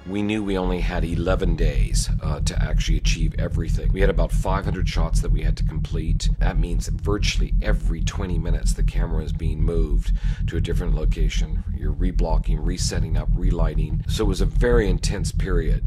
We knew we only had 11 days to actually achieve everything. We had about 500 shots that we had to complete. That means that virtually every 20 minutes the camera is being moved to a different location. You're reblocking, resetting up, relighting. So it was a very intense period.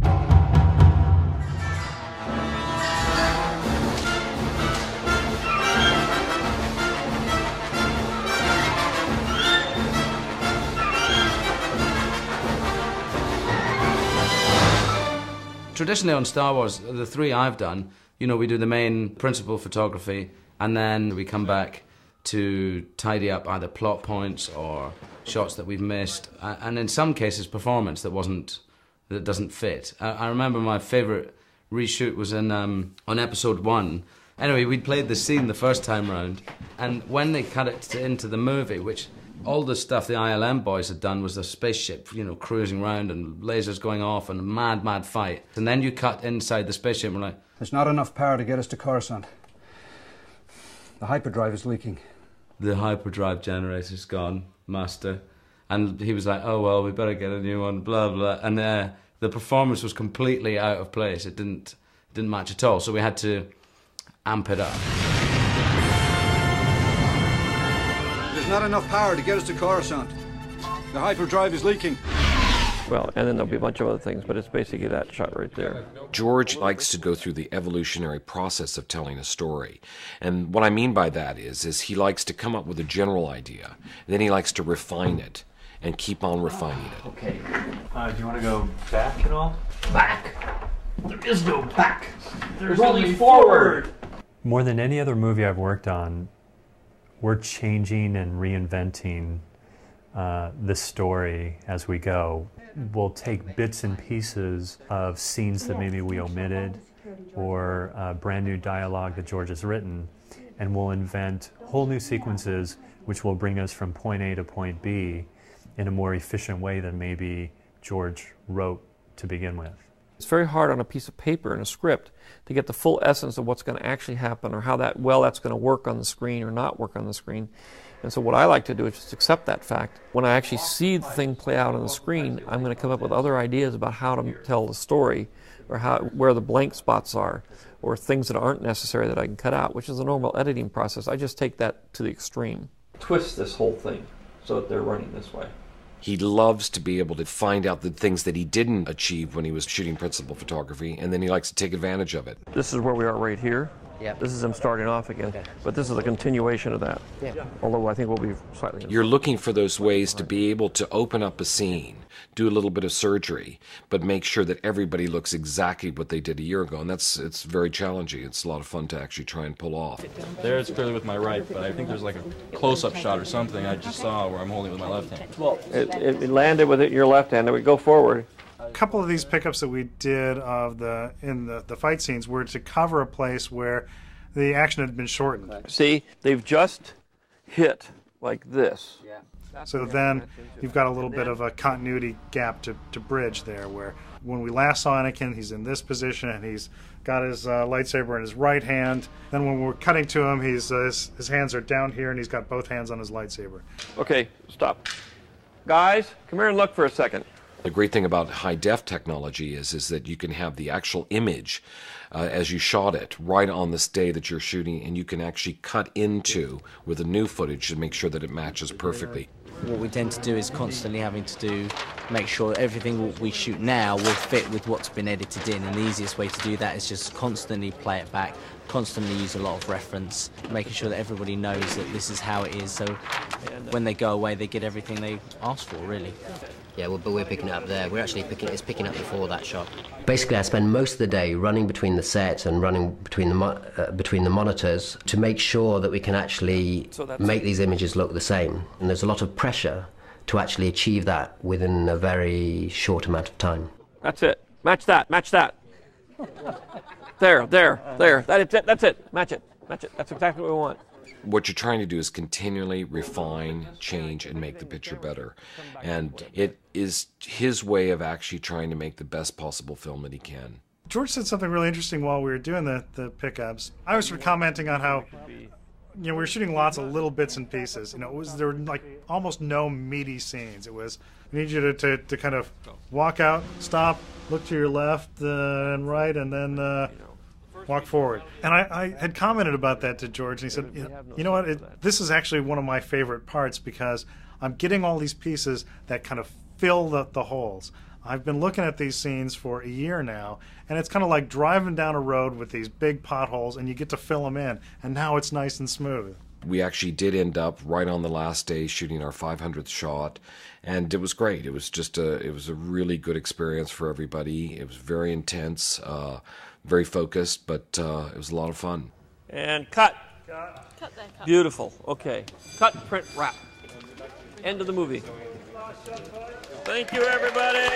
Traditionally on Star Wars, the three I've done, you know, we do the main principal photography and then we come back to tidy up either plot points or shots that we've missed, and in some cases performance that doesn't fit. I remember my favourite reshoot was in on episode 1. Anyway, we'd played the scene the first time round, and when they cut it into the movie, which all the stuff the ILM boys had done was a spaceship, you know, cruising around and lasers going off and a mad, mad fight. And then you cut inside the spaceship and we're like, there's not enough power to get us to Coruscant. The hyperdrive is leaking. The hyperdrive generator's gone, master. And he was like, oh, well, we better get a new one, blah, blah. And the performance was completely out of place. It didn't match at all. So we had to amp it up. There's not enough power to get us to Coruscant. The hyperdrive is leaking. Well, and then there'll be a bunch of other things, but it's basically that shot right there. George likes to go through the evolutionary process of telling a story. And what I mean by that is he likes to come up with a general idea, then he likes to refine it and keep on refining it. Okay. Do you want to go back at all? Back? There is no back. There's only forward. More than any other movie I've worked on, we're changing and reinventing the story as we go. We'll take bits and pieces of scenes that maybe we omitted or brand new dialogue that George has written, and we'll invent whole new sequences which will bring us from point A to point B in a more efficient way than maybe George wrote to begin with. It's very hard on a piece of paper in a script to get the full essence of what's going to actually happen or how that's going to work on the screen or not work on the screen. And so what I like to do is just accept that fact. When I actually see the thing play out on the screen, I'm going to come up with other ideas about how to tell the story or where the blank spots are or things that aren't necessary that I can cut out, which is a normal editing process. I just take that to the extreme. Twist this whole thing so that they're running this way. He loves to be able to find out the things that he didn't achieve when he was shooting principal photography, and then he likes to take advantage of it. This is where we are right here. Yep. This is him starting off again, okay. But this is a continuation of that. Yeah. Although I think we'll be slightly... You're looking for those ways to be able to open up a scene, do a little bit of surgery, but make sure that everybody looks exactly what they did a year ago, and it's very challenging. It's a lot of fun to actually try and pull off. There it's clearly with my right, but I think there's like a close-up shot or something I just saw where I'm holding it with my left hand. Well, it landed with it in your left hand, and we go forward. A couple of these pickups that we did in the fight scenes were to cover a place where the action had been shortened. See, they've just hit like this. So then you've got a little bit of a continuity gap to bridge there, where when we last saw Anakin, he's in this position and he's got his lightsaber in his right hand. Then when we're cutting to him, his hands are down here and he's got both hands on his lightsaber. Okay, stop. Guys, come here and look for a second. The great thing about high-def technology is that you can have the actual image as you shot it right on this day that you're shooting, and you can actually cut into with the new footage to make sure that it matches perfectly. What we tend to do is constantly having to make sure everything we shoot now will fit with what's been edited in, and the easiest way to do that is just constantly play it back, constantly use a lot of reference, making sure that everybody knows that this is how it is, so when they go away they get everything they asked for, really. Yeah, well, but we're picking it up there. We're actually picking up before that shot. Basically, I spend most of the day running between the set and running between the monitors to make sure that we can actually make these images look the same. And there's a lot of pressure to actually achieve that within a very short amount of time. That's it. Match that. Match that. There. That's it. Match it. That's exactly what we want. What you're trying to do is continually refine, change, and make the picture better. And it is his way of actually trying to make the best possible film that he can. George said something really interesting while we were doing the pickups. I was sort of commenting on how we were shooting lots of little bits and pieces. There were like almost no meaty scenes. It was, I need you to kind of walk out, stop, look to your left and right, and then walk forward. And I had commented about that to George, and he said, you know what, this is actually one of my favorite parts because I'm getting all these pieces that kind of fill the holes. I've been looking at these scenes for a year now, and it's kind of like driving down a road with these big potholes, and you get to fill them in, and now it's nice and smooth. We actually did end up right on the last day shooting our 500th shot, and it was great. It was just it was a really good experience for everybody. It was very intense, very focused, but it was a lot of fun. And cut. Cut there, cut. Beautiful. Okay. Cut, print, wrap. End of the movie. Thank you, everybody.